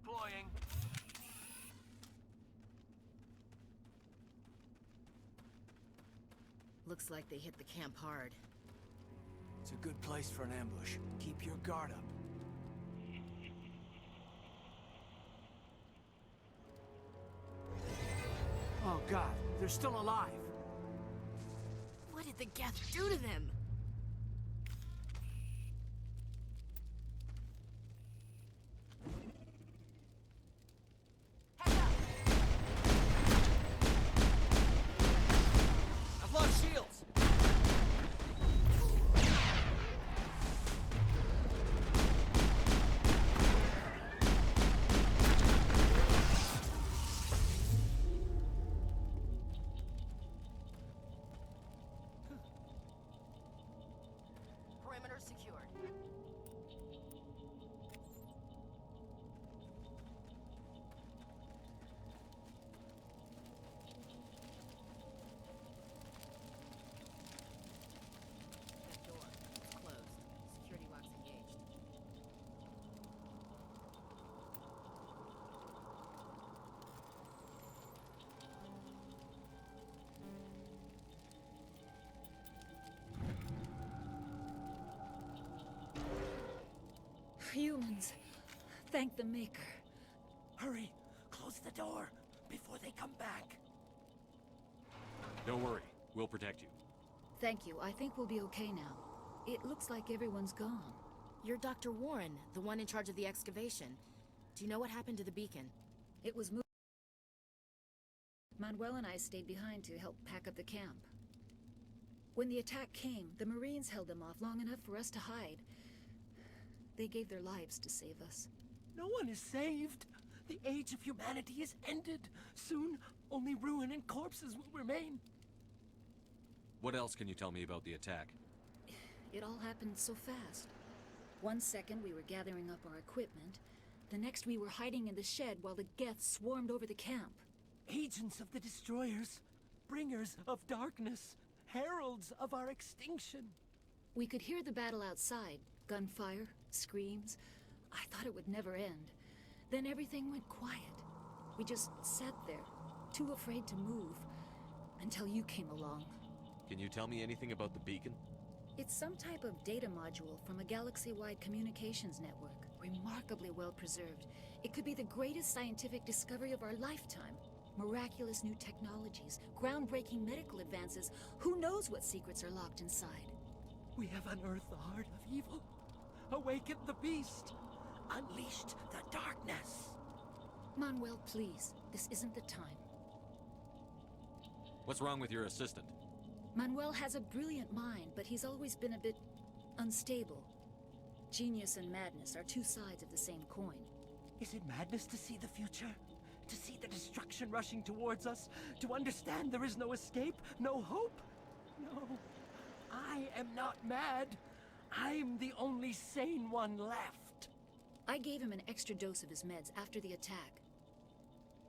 Deploying. Looks like they hit the camp hard. It's a good place for an ambush. Keep your guard up. Oh god, they're still alive. What did the Geth do to them? I've lost shields. Perimeter secured. That door, it's closed. Security locks engaged. Humans. Thank the Maker. Hurry, close the door before they come back. Don't worry, we'll protect you. Thank you. I think we'll be okay now. It looks like everyone's gone. You're Dr. Warren, the one in charge of the excavation. Do you know what happened to the beacon? It was moved. Manuel and I stayed behind to help pack up the camp. When the attack came, the Marines held them off long enough for us to hide. They gave their lives to save us. No one is saved. The age of humanity is ended. Soon, only ruin and corpses will remain. What else can you tell me about the attack? It all happened so fast. One second we were gathering up our equipment. The next we were hiding in the shed while the Geth swarmed over the camp. Agents of the destroyers, bringers of darkness, heralds of our extinction. We could hear the battle outside. Gunfire, screams. I thought it would never end. Then everything went quiet. We just sat there, too afraid to move, until you came along. Can you tell me anything about the beacon? It's some type of data module from a galaxy-wide communications network. Remarkably well preserved. It could be the greatest scientific discovery of our lifetime. Miraculous new technologies, groundbreaking medical advances. Who knows what secrets are locked inside? We have unearthed the heart of evil, awakened the beast, unleashed the darkness. Manuel, please. This isn't the time. What's wrong with your assistant? Manuel has a brilliant mind, but he's always been a bit unstable. Genius and madness are two sides of the same coin. Is it madness to see the future? To see the destruction rushing towards us? To understand there is no escape, no hope? No, I am not mad. I'm the only sane one left. I gave him an extra dose of his meds after the attack.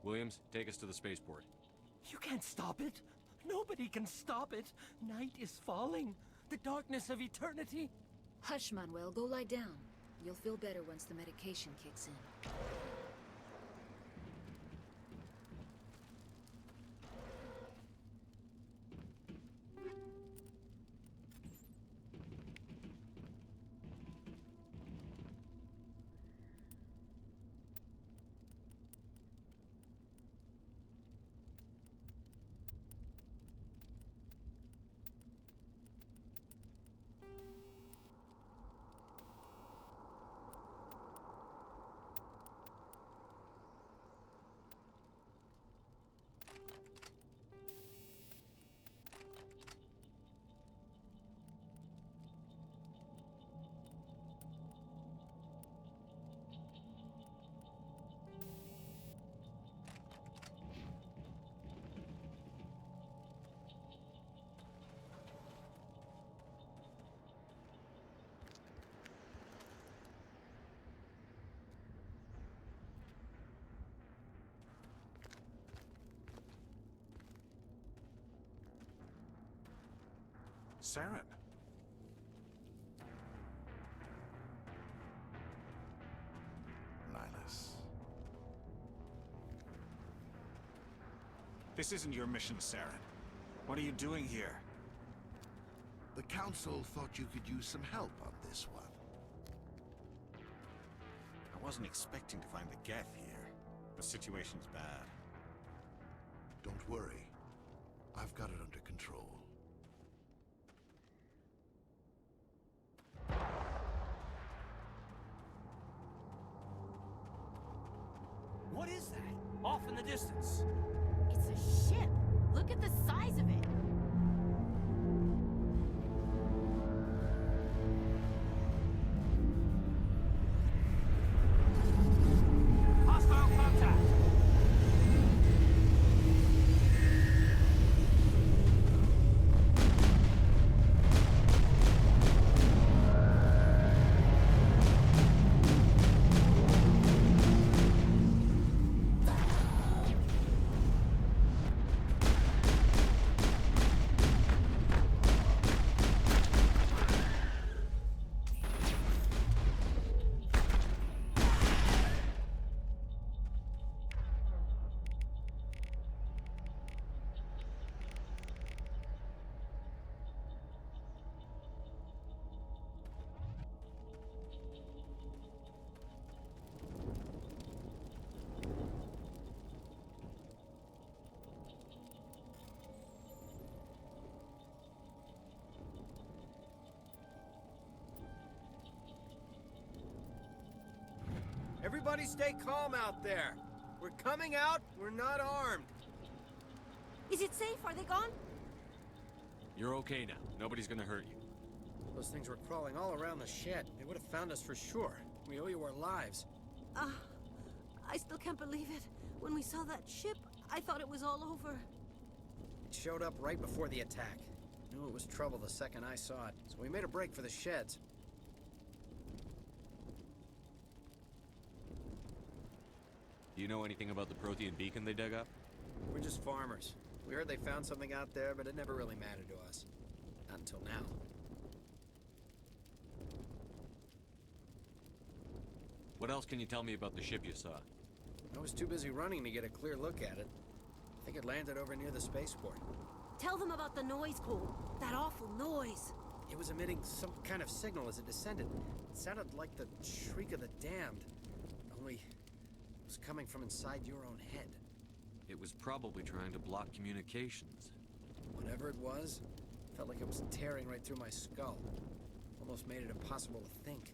Williams, take us to the spaceport. You can't stop it. Nobody can stop it. Night is falling. The darkness of eternity. Hush, Manuel. Go lie down. You'll feel better once the medication kicks in. Saren. Nihilus. This isn't your mission, Saren. What are you doing here? The Council thought you could use some help on this one. I wasn't expecting to find the Geth here. The situation's bad. Don't worry. I've got it under control. What is that? Off in the distance. It's a ship. Look at the size of it. Hostile contact. Everybody stay calm out there. We're coming out, we're not armed. Is it safe? Are they gone? You're okay now. Nobody's gonna hurt you. Those things were crawling all around the shed. They would have found us for sure. We owe you our lives. I still can't believe it. When we saw that ship, I thought it was all over. It showed up right before the attack. Knew it was trouble the second I saw it, so we made a break for the sheds. Do you know anything about the Prothean beacon they dug up? We're just farmers. We heard they found something out there, but it never really mattered to us. Not until now. What else can you tell me about the ship you saw? I was too busy running to get a clear look at it. I think it landed over near the spaceport. Tell them about the noise, Cole. That awful noise. It was emitting some kind of signal as it descended. It sounded like the shriek of the damned. Only it was coming from inside your own head. It was probably trying to block communications. Whatever it was, felt like it was tearing right through my skull. Almost made it impossible to think.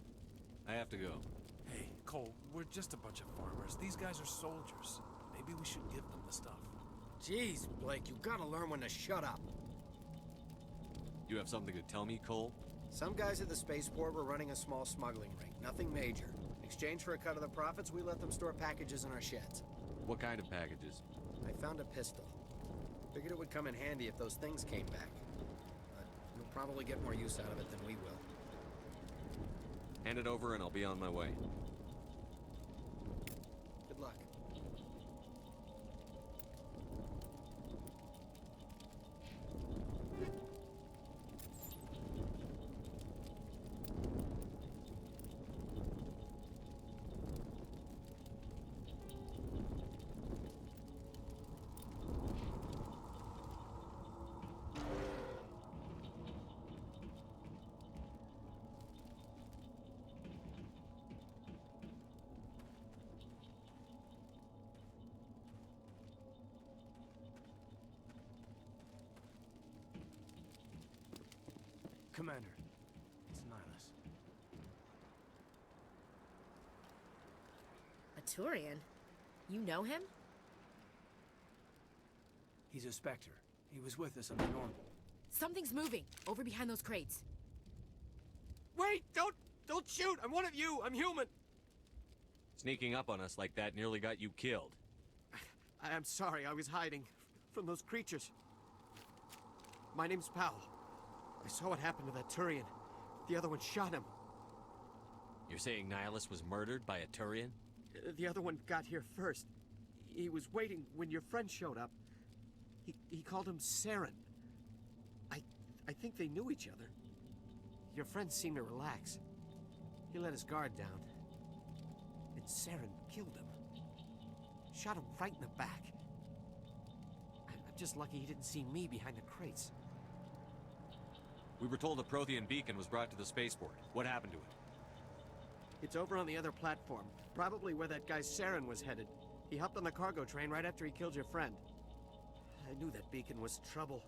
I have to go. Hey, Cole, we're just a bunch of farmers. These guys are soldiers. Maybe we should give them the stuff. Jeez, Blake, you gotta learn when to shut up. You have something to tell me, Cole? Some guys at the spaceport were running a small smuggling ring. Nothing major. In exchange for a cut of the profits, we let them store packages in our sheds. What kind of packages? I found a pistol. Figured it would come in handy if those things came back. But you'll probably get more use out of it than we will. Hand it over and I'll be on my way. Good luck. Commander, it's Nihilus. A Turian? You know him? He's a Spectre. He was with us on the Normal. Something's moving, over behind those crates. Wait! Don't shoot! I'm one of you! I'm human! Sneaking up on us like that nearly got you killed. I'm sorry, I was hiding from those creatures. My name's Powell. I saw what happened to that Turian. The other one shot him. You're saying Nihilus was murdered by a Turian? The other one got here first. He was waiting when your friend showed up. He called him Saren. I think they knew each other. Your friend seemed to relax. He let his guard down. And Saren killed him. Shot him right in the back. Just lucky he didn't see me behind the crates. We were told the Prothean beacon was brought to the spaceport. What happened to it? It's over on the other platform, probably where that guy Saren was headed. He hopped on the cargo train right after he killed your friend. I knew that beacon was trouble.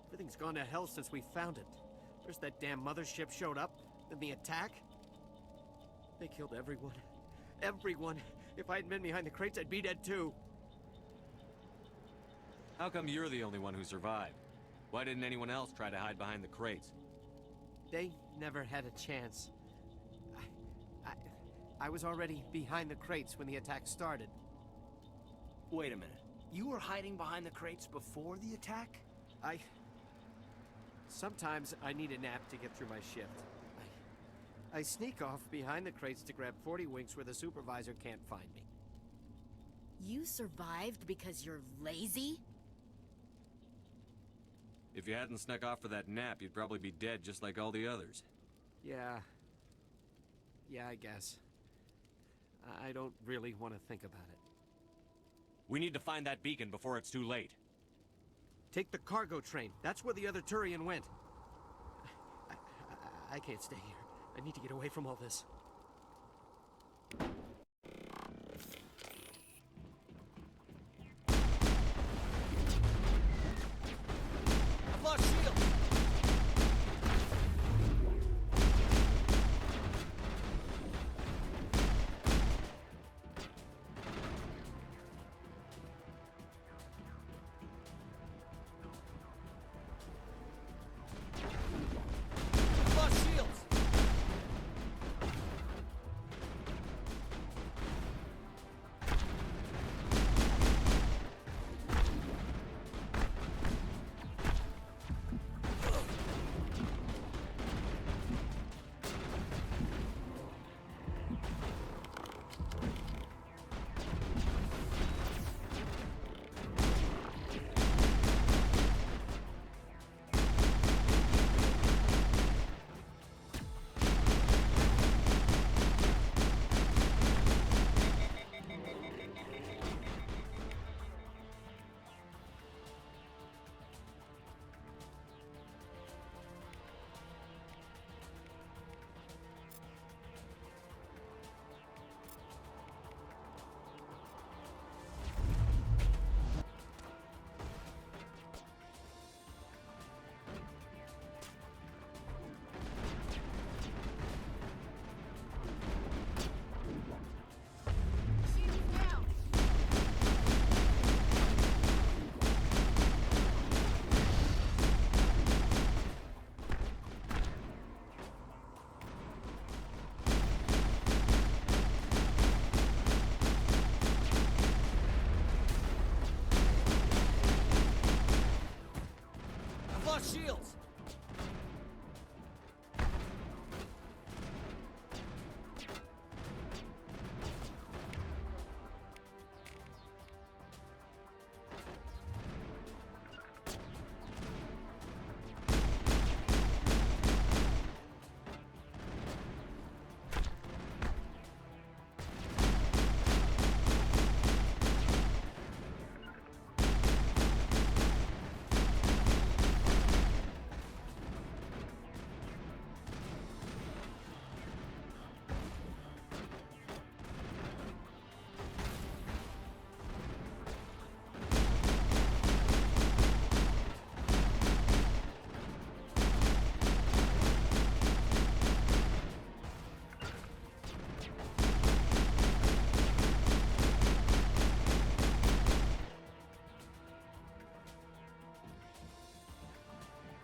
Everything's gone to hell since we found it. First that damn mothership showed up, then the attack. They killed everyone. Everyone! If I hadn't been behind the crates, I'd be dead too. How come you're the only one who survived? Why didn't anyone else try to hide behind the crates? They never had a chance. I was already behind the crates when the attack started. Wait a minute. You were hiding behind the crates before the attack? Sometimes I need a nap to get through my shift. I sneak off behind the crates to grab 40 winks where the supervisor can't find me. You survived because you're lazy? If you hadn't snuck off for that nap, you'd probably be dead just like all the others. Yeah, I guess. I don't really want to think about it. We need to find that beacon before it's too late. Take the cargo train. That's where the other Turian went. I can't stay here. I need to get away from all this. I've lost shield! I've lost shields! I've lost shields!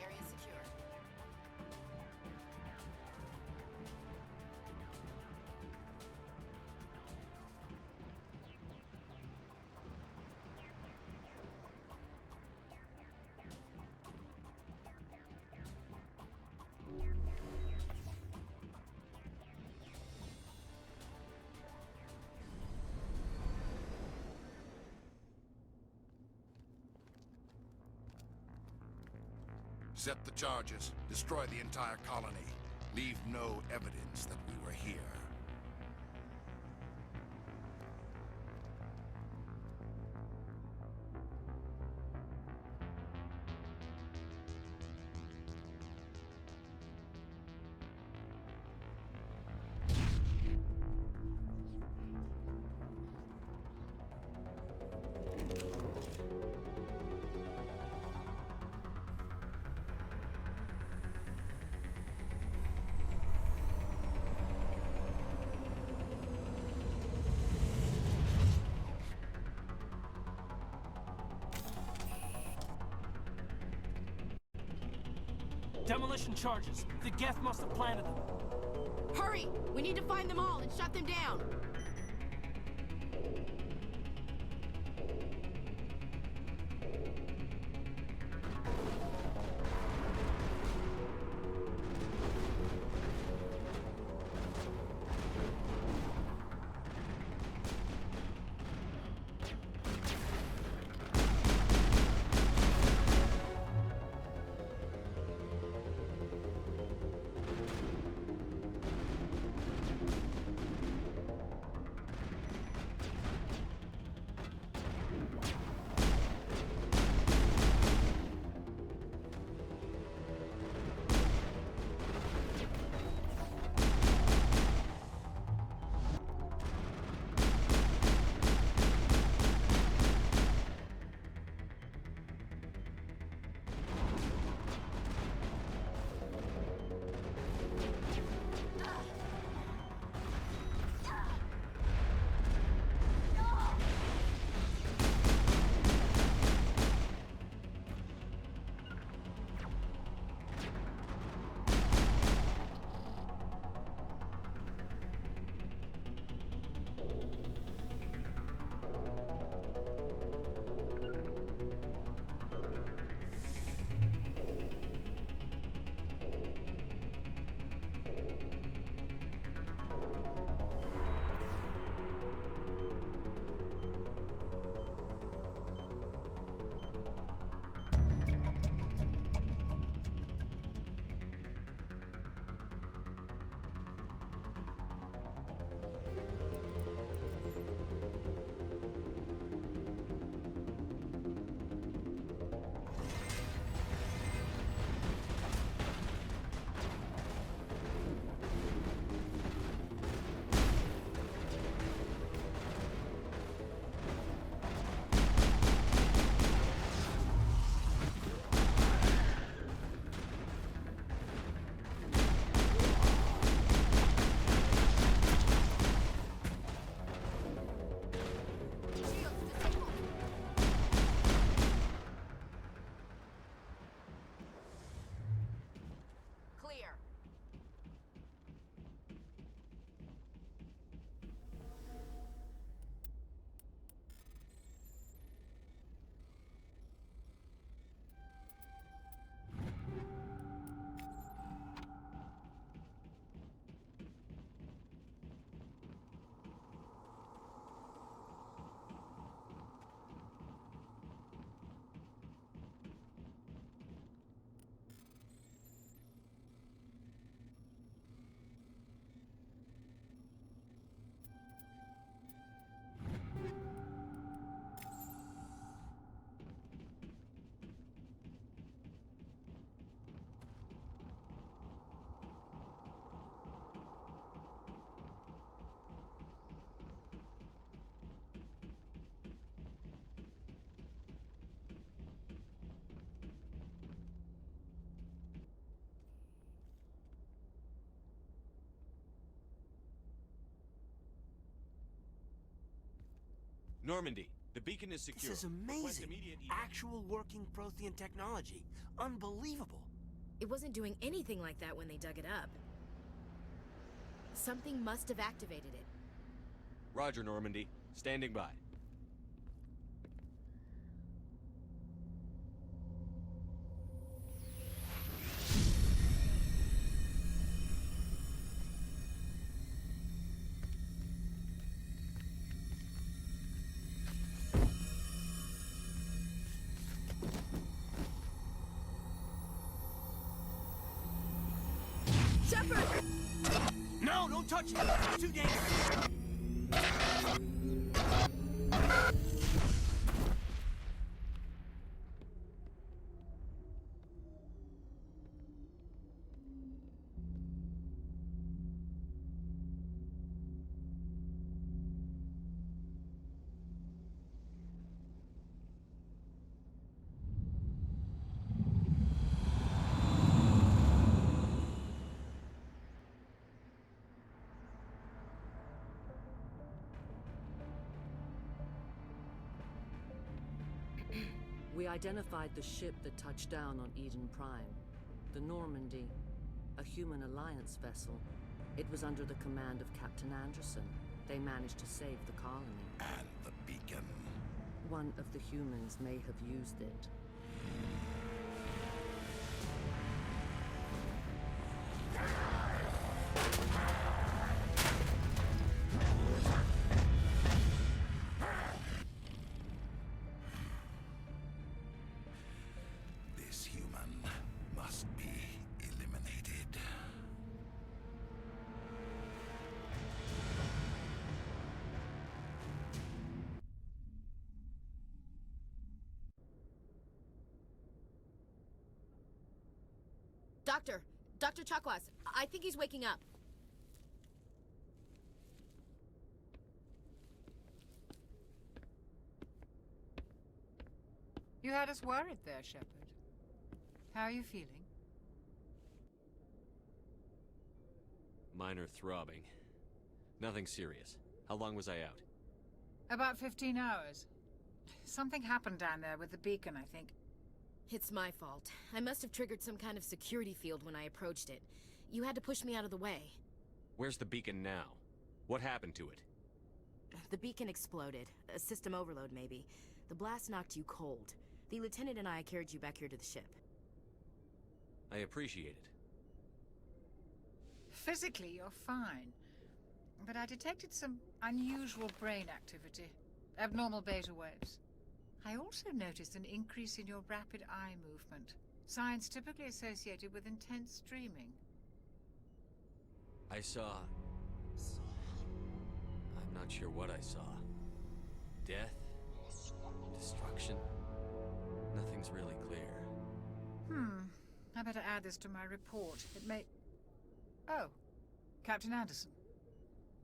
Area secure. Set the charges. Destroy the entire colony. Leave no evidence that we were here. Demolition charges. The Geth must have planted them. Hurry! We need to find them all and shut them down! Normandy, the beacon is secure. This is Request amazing. immediate Actual working Prothean technology. Unbelievable. It wasn't doing anything like that when they dug it up. Something must have activated it. Roger, Normandy. Standing by. Shepard! No, don't touch it! It's too dangerous! We identified the ship that touched down on Eden Prime. The Normandy, a human alliance vessel. It was under the command of Captain Anderson. They managed to save the colony. And the beacon. One of the humans may have used it. This human must be eliminated. Dr. Chakwas, I think he's waking up. You had us worried there, Shepard. How are you feeling? Minor throbbing. Nothing serious. How long was I out? About 15 hours. Something happened down there with the beacon, I think. It's my fault. I must have triggered some kind of security field when I approached it. You had to push me out of the way. Where's the beacon now? What happened to it? The beacon exploded. A system overload, maybe. The blast knocked you cold. The lieutenant and I carried you back here to the ship. I appreciate it. Physically, you're fine. But I detected some unusual brain activity. Abnormal beta waves. I also noticed an increase in your rapid eye movement. Signs typically associated with intense dreaming. I saw... I'm not sure what I saw. Death? Destruction? Nothing's really clear. I better add this to my report. It may... Oh, Captain Anderson.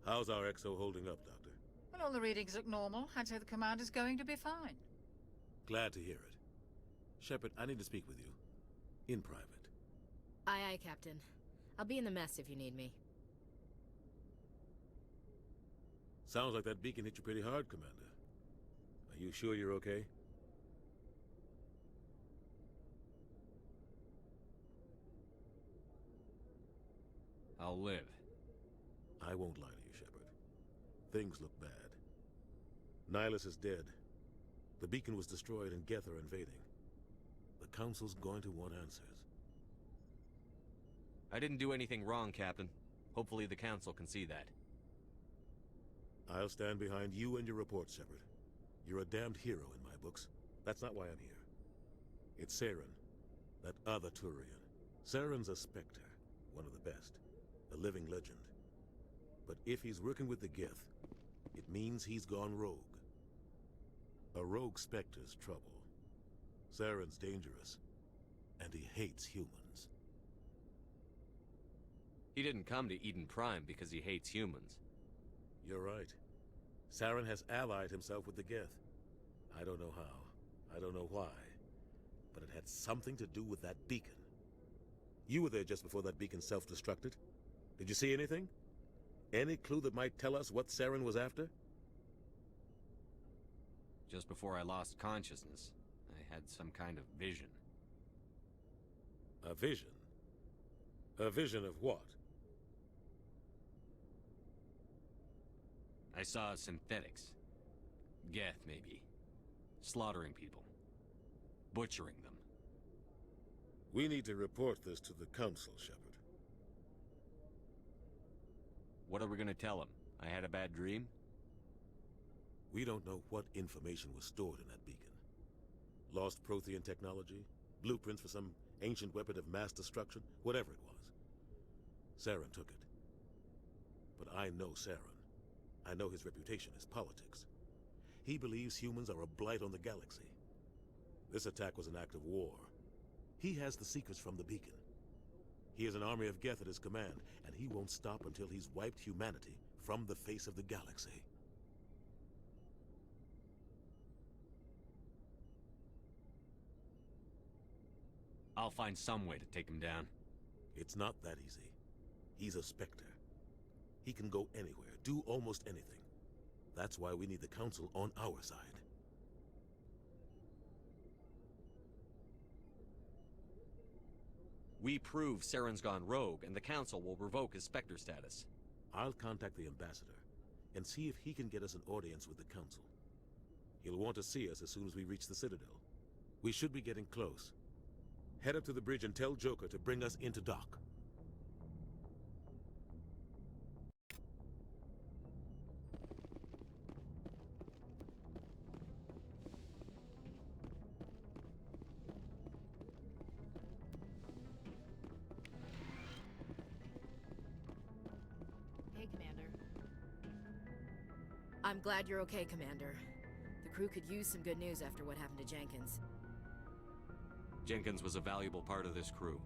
How's our XO holding up, Doctor? Well, all the readings look normal. I'd say the commander's going to be fine. Glad to hear it. Shepard, I need to speak with you. In private. Aye, aye, Captain. I'll be in the mess if you need me. Sounds like that beacon hit you pretty hard, Commander. Are you sure you're okay? I'll live. I won't lie to you, Shepard. Things look bad. Nihilus is dead. The beacon was destroyed and Geth are invading. The Council's going to want answers. I didn't do anything wrong, Captain. Hopefully the Council can see that. I'll stand behind you and your report, Shepard. You're a damned hero in my books. That's not why I'm here. It's Saren, that other Turian. Saren's a Spectre, one of the best. A living legend. But if he's working with the Geth, it means he's gone rogue. A rogue Spectre's trouble. Saren's dangerous, and he hates humans. He didn't come to Eden Prime because he hates humans. You're right. Saren has allied himself with the Geth. I don't know how. I don't know why. But it had something to do with that beacon. You were there just before that beacon self-destructed. Did you see anything? Any clue that might tell us what Saren was after? Just before I lost consciousness, I had some kind of vision. A vision? A vision of what? I saw synthetics. Geth, maybe. Slaughtering people. Butchering them. We need to report this to the Council, Shepard. What are we gonna tell him? I had a bad dream? We don't know what information was stored in that beacon. Lost Prothean technology? Blueprints for some ancient weapon of mass destruction? Whatever it was. Saren took it. But I know Saren. I know his reputation is politics. He believes humans are a blight on the galaxy. This attack was an act of war. He has the secrets from the beacon. He has an army of Geth at his command, and he won't stop until he's wiped humanity from the face of the galaxy. I'll find some way to take him down. It's not that easy. He's a Spectre. He can go anywhere, do almost anything. That's why we need the Council on our side. We prove Saren's gone rogue, and the Council will revoke his Spectre status. I'll contact the ambassador and see if he can get us an audience with the Council. He'll want to see us as soon as we reach the Citadel. We should be getting close. Head up to the bridge and tell Joker to bring us into dock. Hey, Commander. I'm glad you're okay, Commander. The crew could use some good news after what happened to Jenkins. Jenkins was a valuable part of this crew.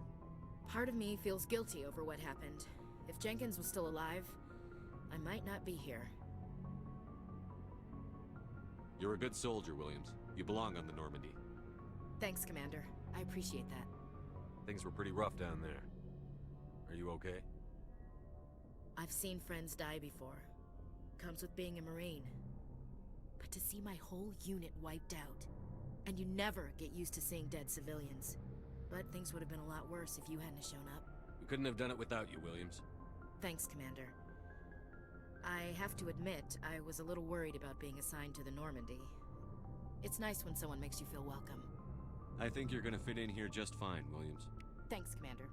Part of me feels guilty over what happened. If Jenkins was still alive, I might not be here. You're a good soldier, Williams. You belong on the Normandy. Thanks, Commander. I appreciate that. Things were pretty rough down there. Are you okay? I've seen friends die before. Comes with being a Marine. But to see my whole unit wiped out, and you never get used to seeing dead civilians. But things would have been a lot worse if you hadn't shown up. We couldn't have done it without you, Williams. Thanks, Commander. I have to admit, I was a little worried about being assigned to the Normandy. It's nice when someone makes you feel welcome. I think you're gonna fit in here just fine, Williams. Thanks, Commander.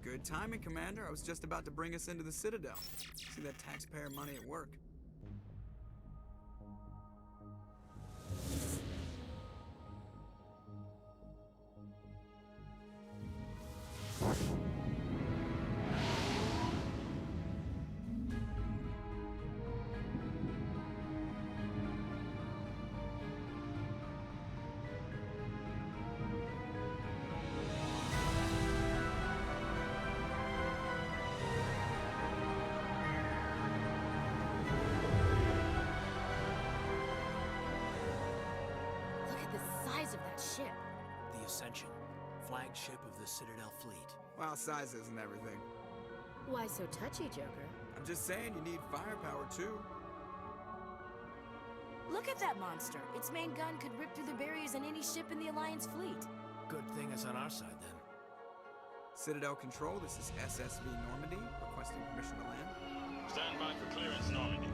Good timing, Commander. I was just about to bring us into the Citadel. See that taxpayer money at work. Ship. The Ascension, flagship of the Citadel fleet. Well, size isn't everything. Why so touchy, Joker? I'm just saying you need firepower, too. Look at that monster. Its main gun could rip through the barriers in any ship in the Alliance fleet. Good thing it's on our side, then. Citadel Control, this is SSV Normandy, requesting permission to land. Stand by for clearance, Normandy.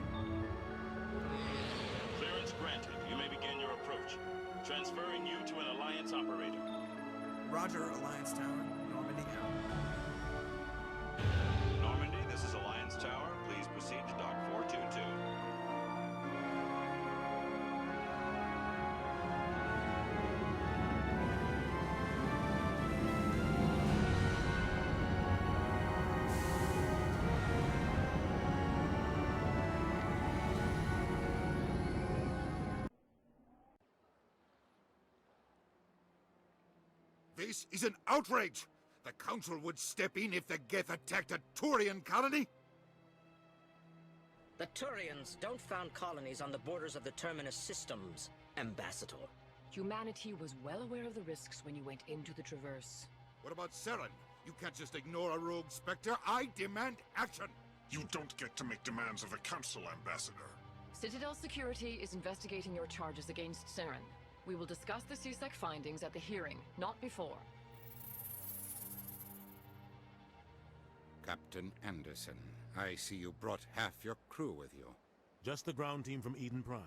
Clearance granted. You may begin your approach. Transferring you to an Alliance operator. Roger, Alliance Tower. Normandy out. Normandy, this is Alliance Tower. Please proceed to Dock 422. This is an outrage! The Council would step in if the Geth attacked a Turian colony? The Turians don't found colonies on the borders of the Terminus systems, Ambassador. Humanity was well aware of the risks when you went into the Traverse. What about Saren? You can't just ignore a rogue Spectre. I demand action! You don't get to make demands of the Council, Ambassador. Citadel Security is investigating your charges against Saren. We will discuss the CSEC findings at the hearing, not before. Captain Anderson, I see you brought half your crew with you. Just the ground team from Eden Prime,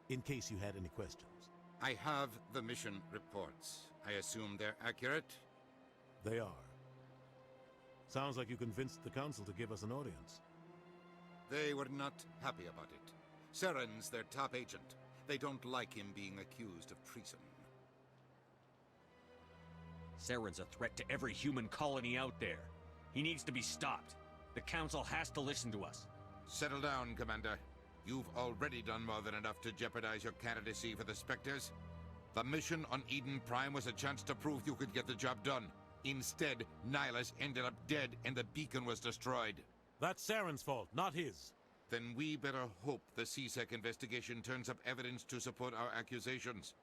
in case you had any questions. I have the mission reports. I assume they're accurate? They are. Sounds like you convinced the Council to give us an audience. They were not happy about it. Saren's their top agent. They don't like him being accused of treason. Saren's a threat to every human colony out there. He needs to be stopped. The Council has to listen to us. Settle down, Commander. You've already done more than enough to jeopardize your candidacy for the Spectres. The mission on Eden Prime was a chance to prove you could get the job done. Instead, Nihilus ended up dead and the beacon was destroyed. That's Saren's fault, not his. Then we better hope the CSEC investigation turns up evidence to support our accusations.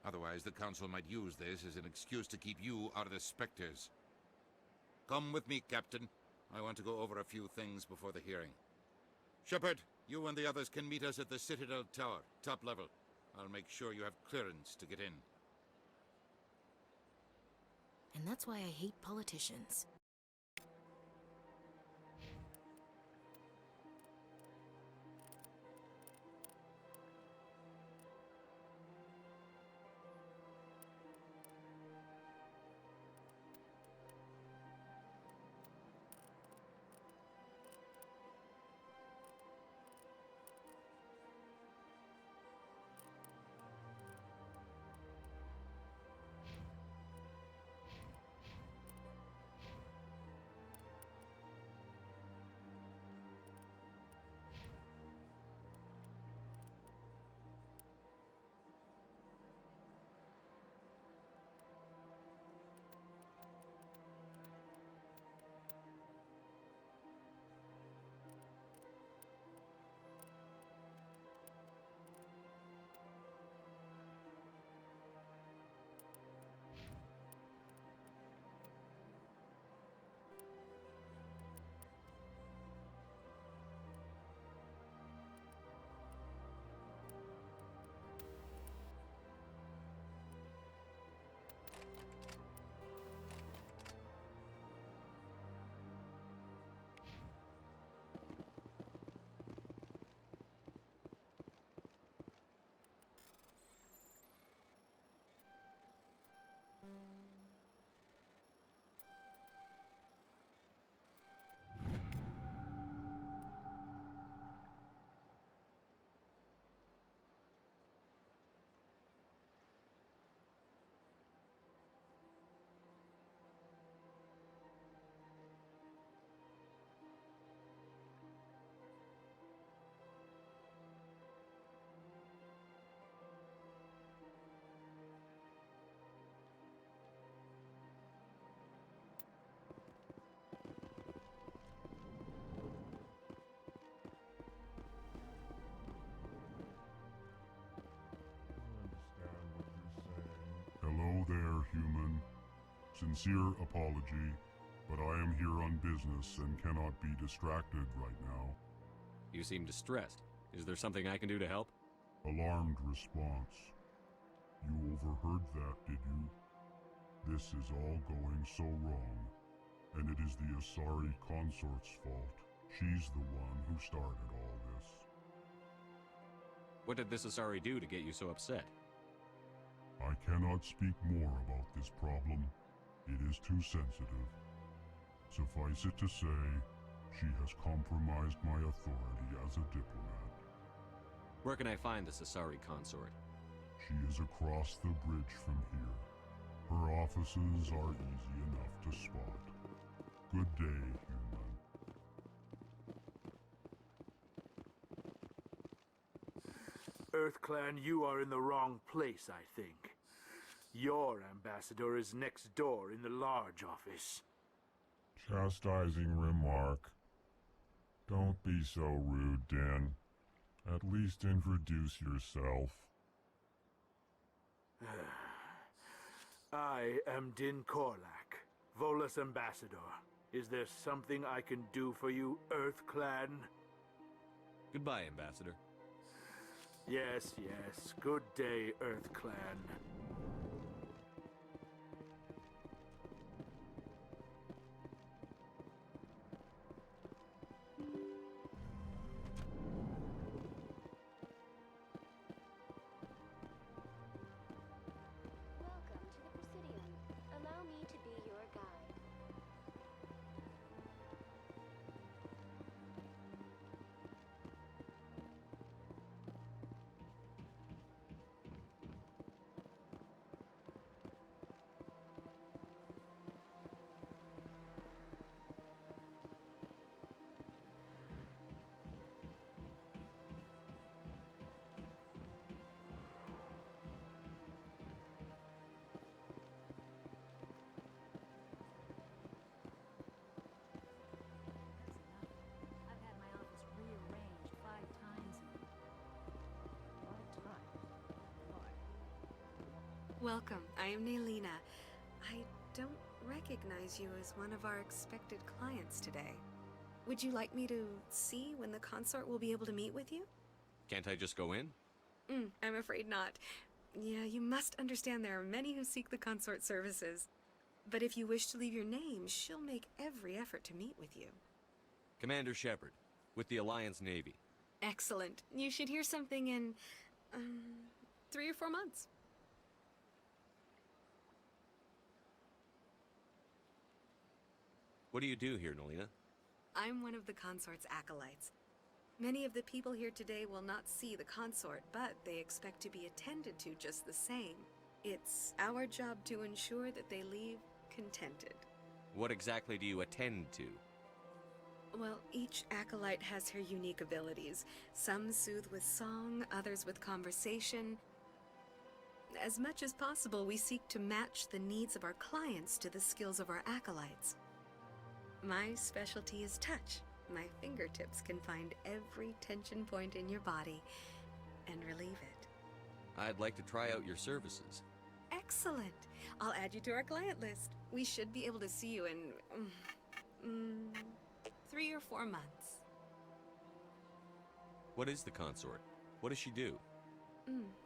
Otherwise, the Council might use this as an excuse to keep you out of the Spectres. Come with me, Captain. I want to go over a few things before the hearing. Shepard, you and the others can meet us at the Citadel Tower, top level. I'll make sure you have clearance to get in. And that's why I hate politicians. Hello there, human. Sincere apology, but I am here on business and cannot be distracted right now. You seem distressed. Is there something I can do to help? Alarmed response. You overheard that, did you? This is all going so wrong, and it is the Asari consort's fault. She's the one who started all this. What did this Asari do to get you so upset? I cannot speak more about this problem. It is too sensitive. Suffice it to say, she has compromised my authority as a diplomat. Where can I find this Asari consort? She is across the bridge from here. Her offices are easy enough to spot. Good day, human. EarthClan, you are in the wrong place, I think. Your ambassador is next door in the large office. Chastising remark. Don't be so rude, Din. At least introduce yourself. I am Din Korlak, Volus ambassador. Is there something I can do for you, Earth Clan? Goodbye, Ambassador. Yes, yes. Good day, Earth Clan. Welcome to the Presidium. Allow me to be your guide. I've had my office rearranged 5 times now. 5 times? Why? Welcome. I am Naylina. I don't recognize you as one of our expected clients today. Would you like me to see when the consort will be able to meet with you? Can't I just go in? I'm afraid not. Yeah, you must understand there are many who seek the consort services. But if you wish to leave your name, she'll make every effort to meet with you. Commander Shepard, with the Alliance Navy. Excellent. You should hear something in, 3 or 4 months. What do you do here, Nolina? I'm one of the consort's acolytes. Many of the people here today will not see the consort, but they expect to be attended to just the same. It's our job to ensure that they leave contented. What exactly do you attend to? Well, each acolyte has her unique abilities. Some soothe with song, others with conversation. As much as possible, we seek to match the needs of our clients to the skills of our acolytes. My specialty is touch. My fingertips can find every tension point in your body and relieve it. I'd like to try out your services. Excellent! I'll add you to our client list. We should be able to see you in 3 or 4 months. What is the consort? What does she do?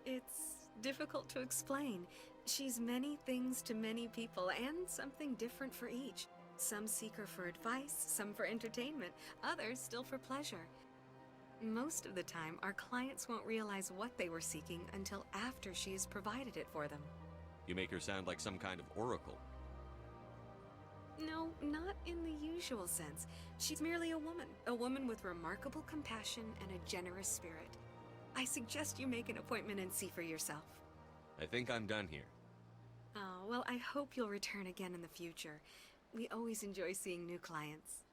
It's difficult to explain. She's many things to many people, and something different for each. Some seek her for advice, some for entertainment, others still for pleasure. Most of the time, our clients won't realize what they were seeking until after she has provided it for them. You make her sound like some kind of oracle. No, not in the usual sense. She's merely a woman with remarkable compassion and a generous spirit. I suggest you make an appointment and see for yourself. I think I'm done here. Oh, well, I hope you'll return again in the future. We always enjoy seeing new clients.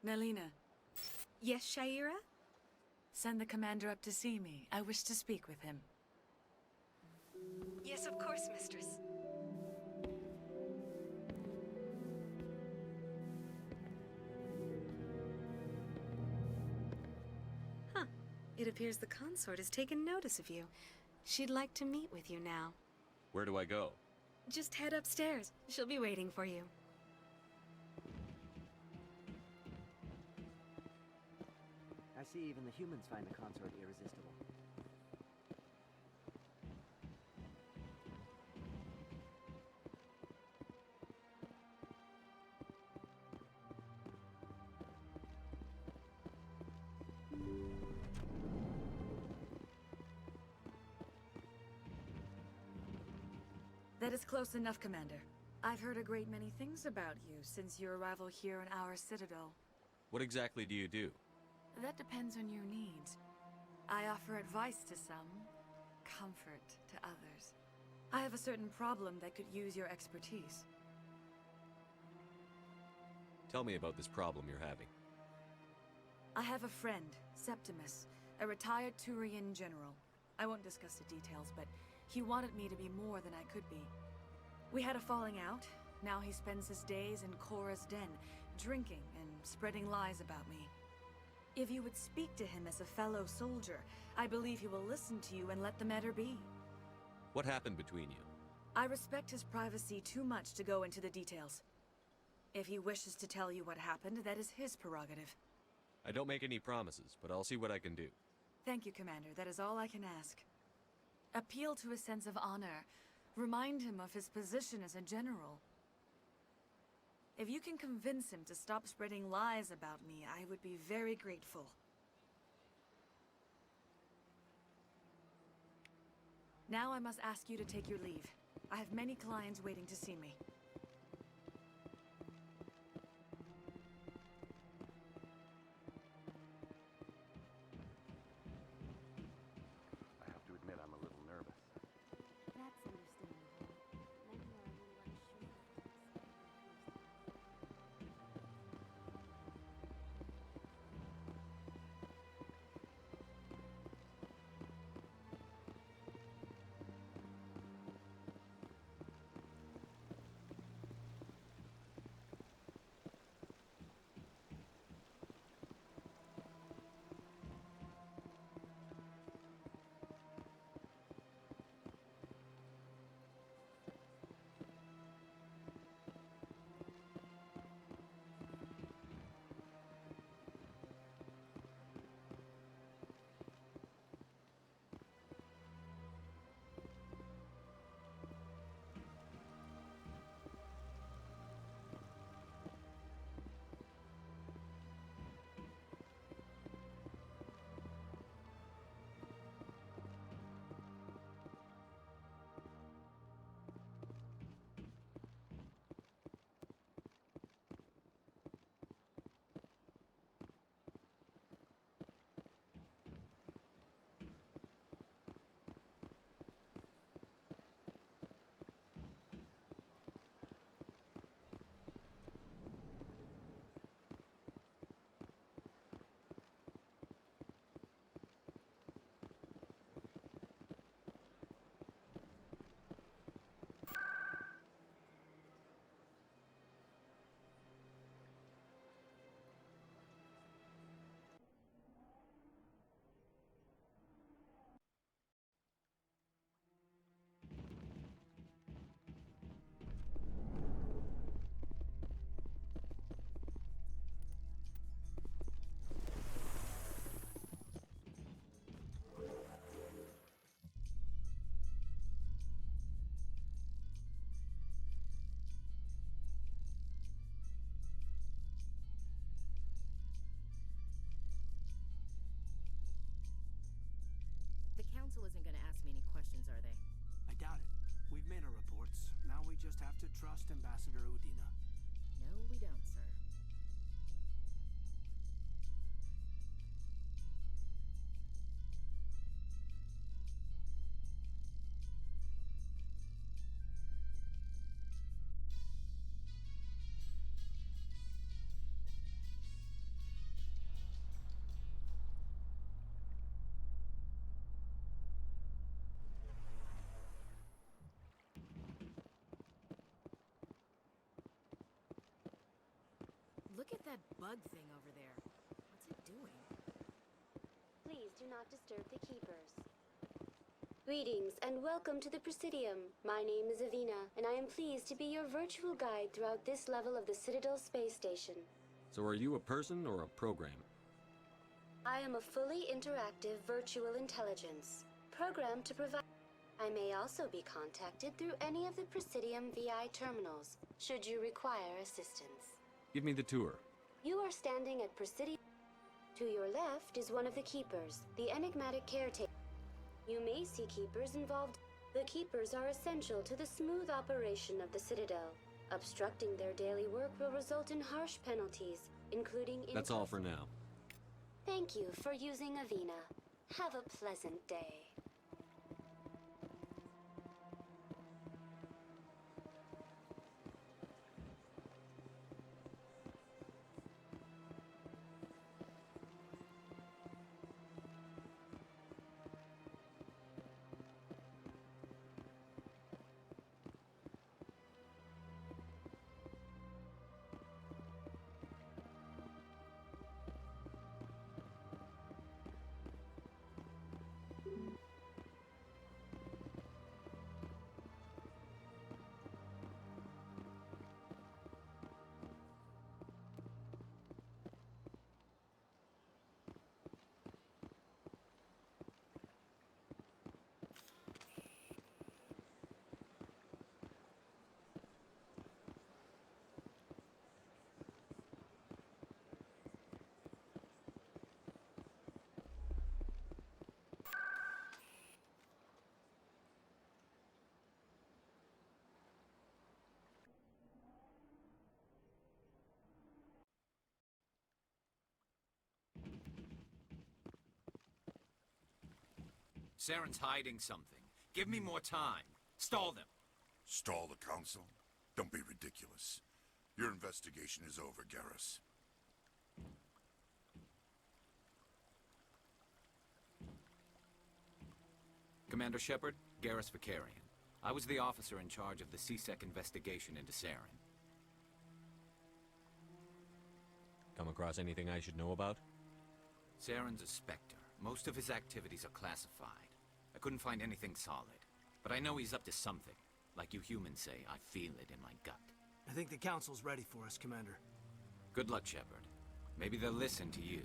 Naylina. Yes, Shaira? Send the commander up to see me. I wish to speak with him. Yes, of course, mistress. Huh. It appears the consort has taken notice of you. She'd like to meet with you now. Where do I go? Just head upstairs. She'll be waiting for you. I see even the humans find the consort irresistible. That is close enough, Commander. I've heard a great many things about you since your arrival here in our citadel. What exactly do you do? That depends on your needs. I offer advice to some, comfort to others. I have a certain problem that could use your expertise. Tell me about this problem you're having. I have a friend, Septimus, a retired Turian general. I won't discuss the details, but He wanted me to be more than I could be. We had a falling out. Now he spends his days in Cora's den, drinking and spreading lies about me. If you would speak to him as a fellow soldier, I believe he will listen to you and let the matter be. What happened between you? I respect his privacy too much to go into the details. If he wishes to tell you what happened, that is his prerogative. I don't make any promises, but I'll see what I can do. Thank you, Commander. That is all I can ask. Appeal to his sense of honor. Remind him of his position as a general. If you can convince him to stop spreading lies about me, I would be very grateful. Now I must ask you to take your leave. I have many clients waiting to see me. I have to admit, I'm a little nervous. That's understandable. Many are a little unsure. Council isn't going to ask me any questions, are they? I doubt it. We've made our reports. Now we just have to trust Ambassador Udina. No, we don't, sir. Look at that bug thing over there. What's it doing? Please do not disturb the keepers. Greetings and welcome to the Presidium. My name is Avina, and I am pleased to be your virtual guide throughout this level of the Citadel space station. So are you a person or a program? I am a fully interactive virtual intelligence, programmed to provide... I may also be contacted through any of the Presidium VI terminals, should you require assistance. Give me the tour. You are standing at Presidium. To your left is one of the Keepers, the enigmatic caretaker. You may see Keepers involved. The Keepers are essential to the smooth operation of the Citadel. Obstructing their daily work will result in harsh penalties, including... That's all for now. Thank you for using Avina. Have a pleasant day. Saren's hiding something. Give me more time. Stall them. Stall the council? Don't be ridiculous. Your investigation is over, Garrus. Commander Shepard, Garrus Vicarian. I was the officer in charge of the CSEC investigation into Saren. Come across anything I should know about? Saren's a Spectre. Most of his activities are classified. I couldn't find anything solid. But I know he's up to something. Like you humans say, I feel it in my gut. I think the Council's ready for us, Commander. Good luck, Shepard. Maybe they'll listen to you.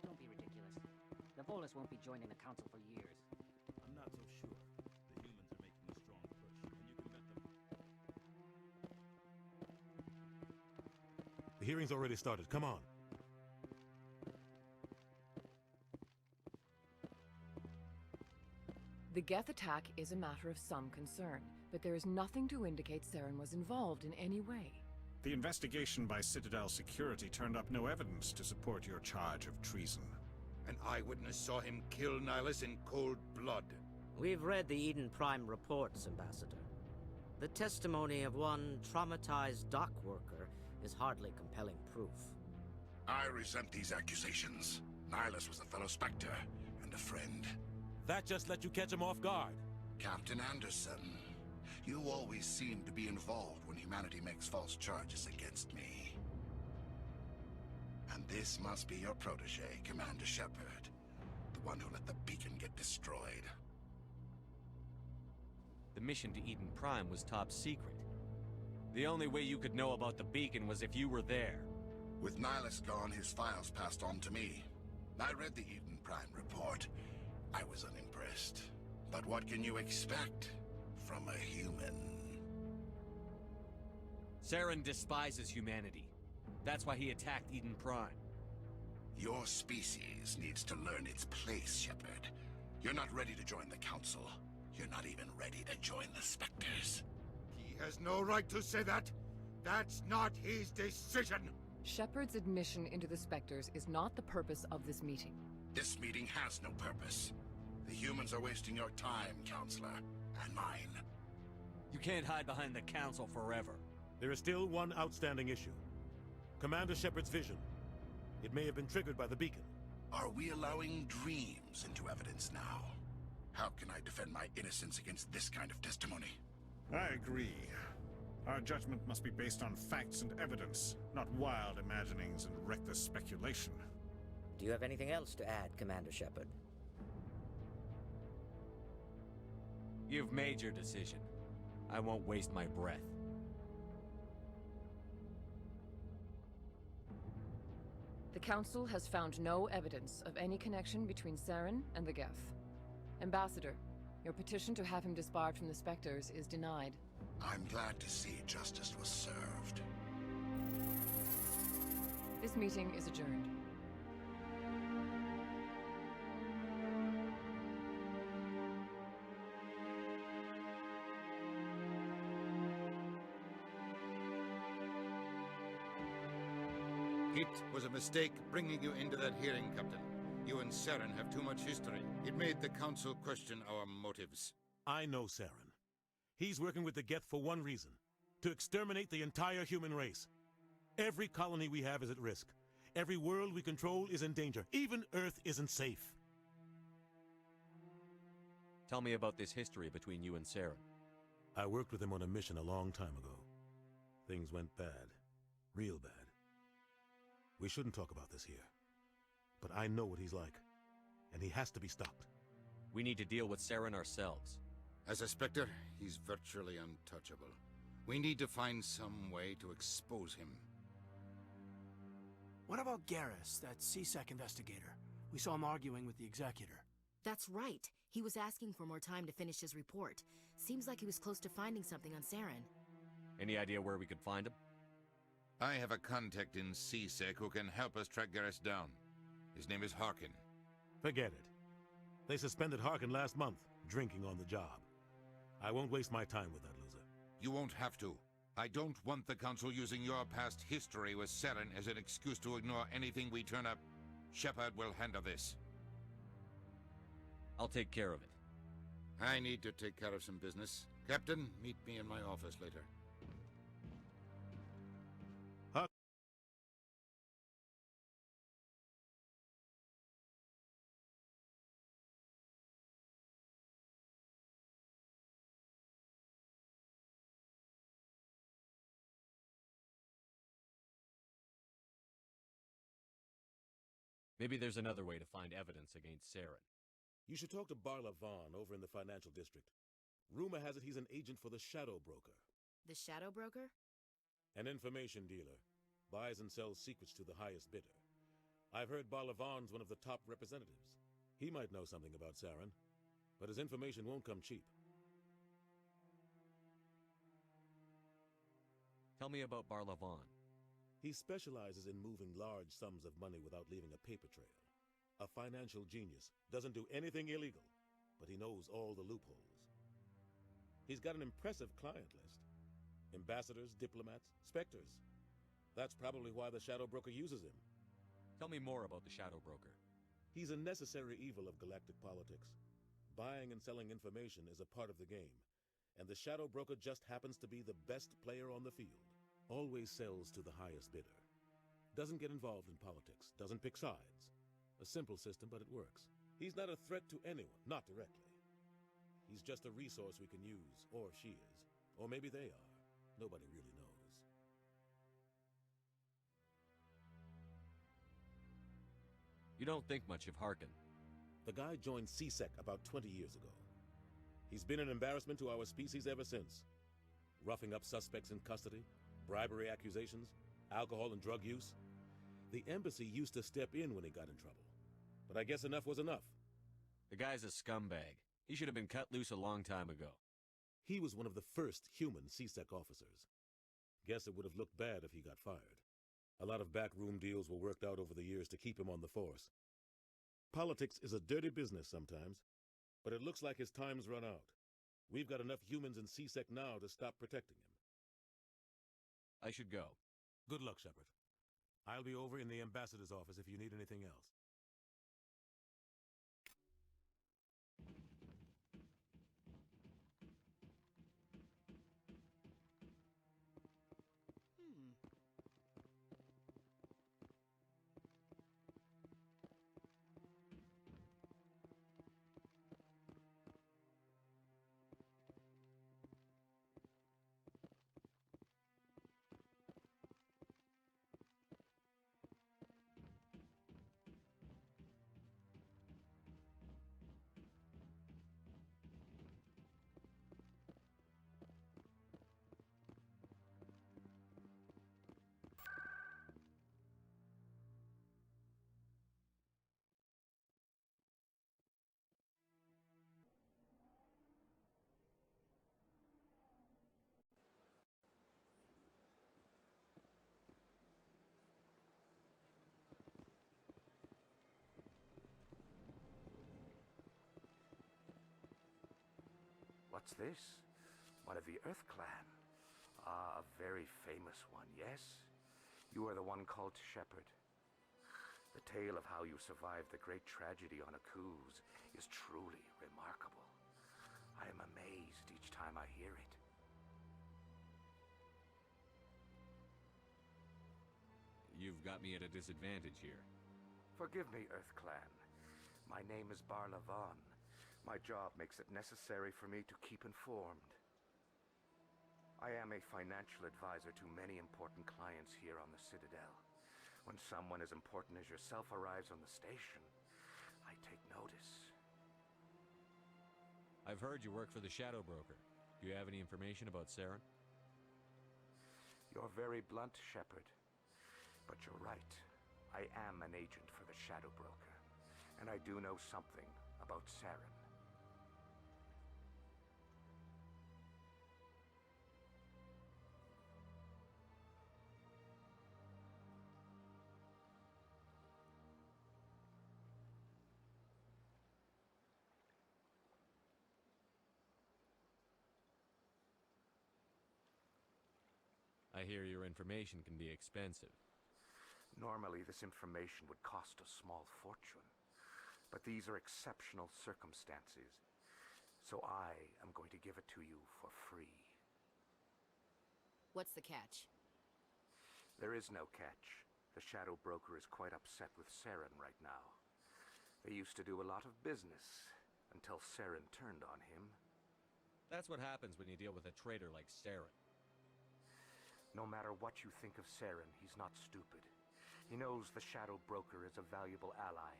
Don't be ridiculous. The Volus won't be joining the Council for years. I'm not so sure. The humans are making a strong push, and you can bet them. The hearing's already started. Come on. The Geth attack is a matter of some concern, but there is nothing to indicate Saren was involved in any way. The investigation by Citadel Security turned up no evidence to support your charge of treason. An eyewitness saw him kill Nihilus in cold blood. We've read the Eden Prime reports, Ambassador. The testimony of one traumatized dock worker is hardly compelling proof. I resent these accusations. Nihilus was a fellow Spectre and a friend. That just let you catch him off guard. Captain Anderson, you always seem to be involved when humanity makes false charges against me. And this must be your protege, Commander Shepard. The one who let the beacon get destroyed. The mission to Eden Prime was top secret. The only way you could know about the beacon was if you were there. With Nihilus gone, his files passed on to me. I read the Eden Prime report. I was unimpressed. But what can you expect from a human? Saren despises humanity. That's why he attacked Eden Prime. Your species needs to learn its place, Shepard. You're not ready to join the Council. You're not even ready to join the Spectres. He has no right to say that. That's not his decision. Shepard's admission into the Spectres is not the purpose of this meeting. This meeting has no purpose. The humans are wasting your time, Counselor, and mine. You can't hide behind the Council forever. There is still one outstanding issue. Commander Shepard's vision. It may have been triggered by the beacon. Are we allowing dreams into evidence now? How can I defend my innocence against this kind of testimony? I agree. Our judgment must be based on facts and evidence, not wild imaginings and reckless speculation. Do you have anything else to add, Commander Shepard? You've made your decision. I won't waste my breath. The Council has found no evidence of any connection between Saren and the Geth. Ambassador, your petition to have him disbarred from the Spectres is denied. I'm glad to see justice was served. This meeting is adjourned. It was a mistake bringing you into that hearing, Captain. You and Saren have too much history. It made the Council question our motives. I know Saren. He's working with the Geth for one reason. To exterminate the entire human race. Every colony we have is at risk. Every world we control is in danger. Even Earth isn't safe. Tell me about this history between you and Saren. I worked with him on a mission a long time ago. Things went bad. Real bad. We shouldn't talk about this here. But I know what he's like. And he has to be stopped. We need to deal with Saren ourselves. As a Spectre, he's virtually untouchable. We need to find some way to expose him. What about Garrus, that CSEC investigator? We saw him arguing with the Executor. That's right. He was asking for more time to finish his report. Seems like he was close to finding something on Saren. Any idea where we could find him? I have a contact in CSEC who can help us track Garrus down. His name is Harkin. Forget it. They suspended Harkin last month, drinking on the job. I won't waste my time with that loser. You won't have to. I don't want the Council using your past history with Saren as an excuse to ignore anything we turn up. Shepard will handle this. I'll take care of it. I need to take care of some business. Captain, meet me in my office later. Maybe there's another way to find evidence against Saren. You should talk to Barla Vaughn over in the financial district. Rumor has it he's an agent for the Shadow Broker. The Shadow Broker? An information dealer. Buys and sells secrets to the highest bidder. I've heard Barla Vaughn's one of the top representatives. He might know something about Saren, but his information won't come cheap. Tell me about Barla Vaughn. He specializes in moving large sums of money without leaving a paper trail. A financial genius, doesn't do anything illegal, but he knows all the loopholes. He's got an impressive client list. Ambassadors, diplomats, specters. That's probably why the Shadow Broker uses him. Tell me more about the Shadow Broker. He's a necessary evil of galactic politics. Buying and selling information is a part of the game, and the Shadow Broker just happens to be the best player on the field. Always sells to the highest bidder. Doesn't get involved in politics, doesn't pick sides. A simple system, but it works. He's not a threat to anyone, not directly. He's just a resource we can use, or she is. Or maybe they are. Nobody really knows. You don't think much of Harkin. The guy joined CSEC about 20 years ago. He's been an embarrassment to our species ever since. Roughing up suspects in custody, bribery accusations, alcohol and drug use. The embassy used to step in when he got in trouble. But I guess enough was enough. The guy's a scumbag. He should have been cut loose a long time ago. He was one of the first human CSEC officers. Guess it would have looked bad if he got fired. A lot of backroom deals were worked out over the years to keep him on the force. Politics is a dirty business sometimes, but it looks like his time's run out. We've got enough humans in CSEC now to stop protecting him. I should go. Good luck, Shepard. I'll be over in the ambassador's office if you need anything else. What's this? One of the Earth Clan. Ah, a very famous one, yes? You are the one called Shepard. The tale of how you survived the great tragedy on Akuz is truly remarkable. I am amazed each time I hear it. You've got me at a disadvantage here. Forgive me, Earth Clan. My name is Barla Vaughn. My job makes it necessary for me to keep informed. I am a financial advisor to many important clients here on the Citadel. When someone as important as yourself arrives on the station, I take notice. I've heard you work for the Shadow Broker. Do you have any information about Saren? You're very blunt, Shepard. But you're right. I am an agent for the Shadow Broker. And I do know something about Saren. I hear your information can be expensive. Normally, this information would cost a small fortune. But these are exceptional circumstances, so I am going to give it to you for free. What's the catch? There is no catch. The Shadow Broker is quite upset with Saren right now. They used to do a lot of business, until Saren turned on him. That's what happens when you deal with a traitor like Saren. No matter what you think of Saren, he's not stupid. He knows the Shadow Broker is a valuable ally.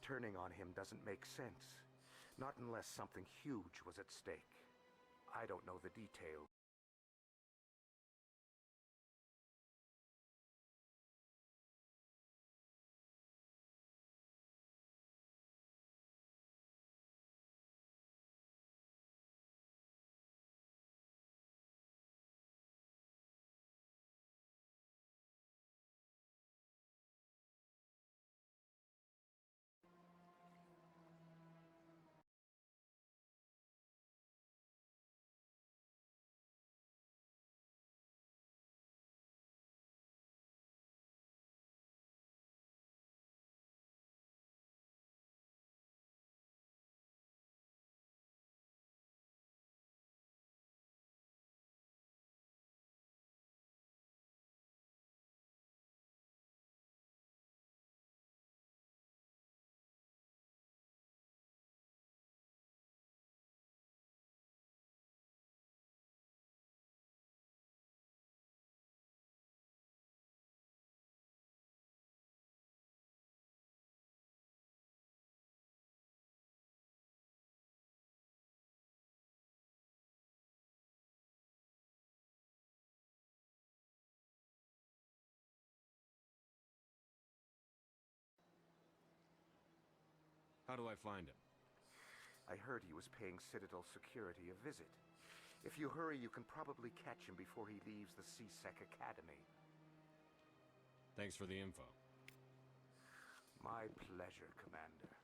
Turning on him doesn't make sense. Not unless something huge was at stake. I don't know the details. How do I find him? I heard he was paying Citadel security a visit. If you hurry, you can probably catch him before he leaves the C-Sec Academy. Thanks for the info. My pleasure, Commander.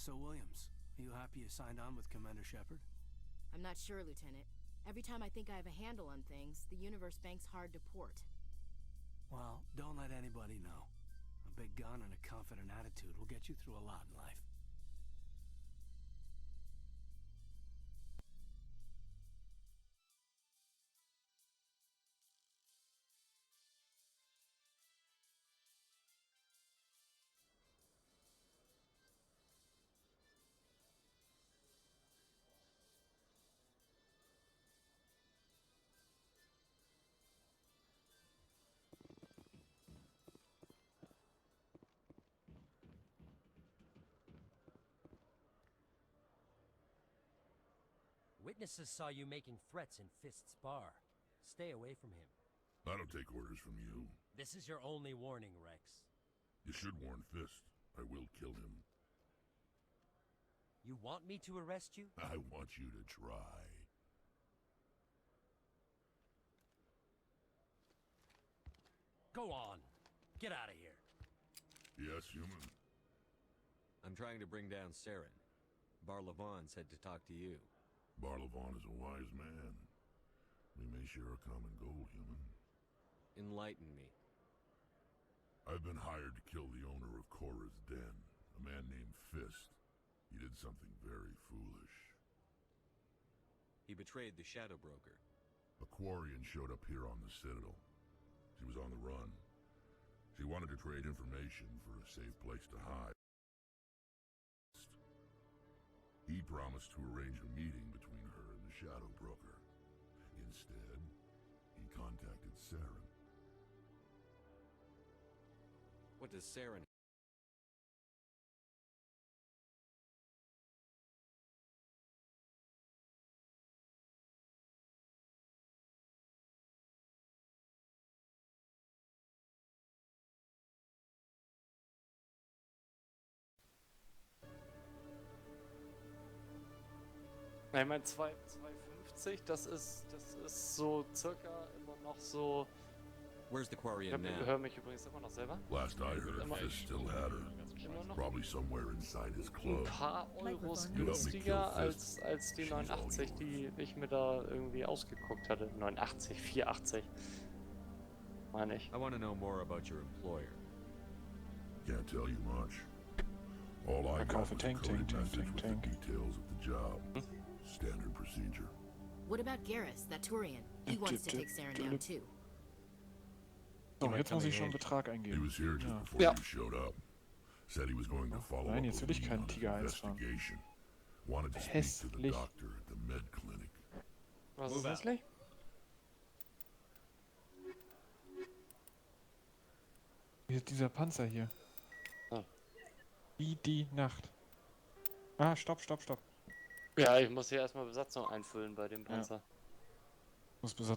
So, Williams, are you happy you signed on with Commander Shepard? I'm not sure, Lieutenant. Every time I think I have a handle on things, the universe bank's hard to port. Well, don't let anybody know. A big gun and a confident attitude will get you through a lot in life. Witnesses saw you making threats in Fist's bar. Stay away from him. I don't take orders from you. This is your only warning, Rex. You should warn Fist. I will kill him. You want me to arrest you? I want you to try. Go on. Get out of here. Yes, human. I'm trying to bring down Saren. Barlavon said to talk to you. Barlavon is a wise man. We may share a common goal, human. Enlighten me. I've been hired to kill the owner of Cora's Den, a man named Fist. He did something very foolish. He betrayed the Shadow Broker. A Quarian showed up here on the Citadel. She was on the run. She wanted to trade information for a safe place to hide. He promised to arrange a meeting between her and the Shadow Broker. Instead, he contacted Saren. What does Saren... Ich meine, 2,50, das ist so circa immer noch so... Where's the Quarian now? Ich höre mich übrigens immer noch selber. Last I heard, Fist still had her. Probably somewhere inside his club. Ein paar Euros günstiger als die 89, die ich mir da irgendwie ausgeguckt hatte. 89, 84. Meine ich. I want to know more about your employer. Can't tell you much. All I got was a coded message with the details of the job. Standard procedure. What about Garrus, that Turian? He wants to take Saren down too. So, jetzt muss ich schon einen Betrag eingeben. He was here just before you showed up. Said he was going to follow Nein, up jetzt will with ich me keinen on his Tiger einfahren. investigation. Wanted to speak to the doctor at the med clinic. Was ist hässlich? Dieser Panzer hier. Ah. Wie die Nacht. Ah, stopp. Ja, ich muss hier erstmal Besatzung einfüllen bei dem Panzer. Muss Besatzung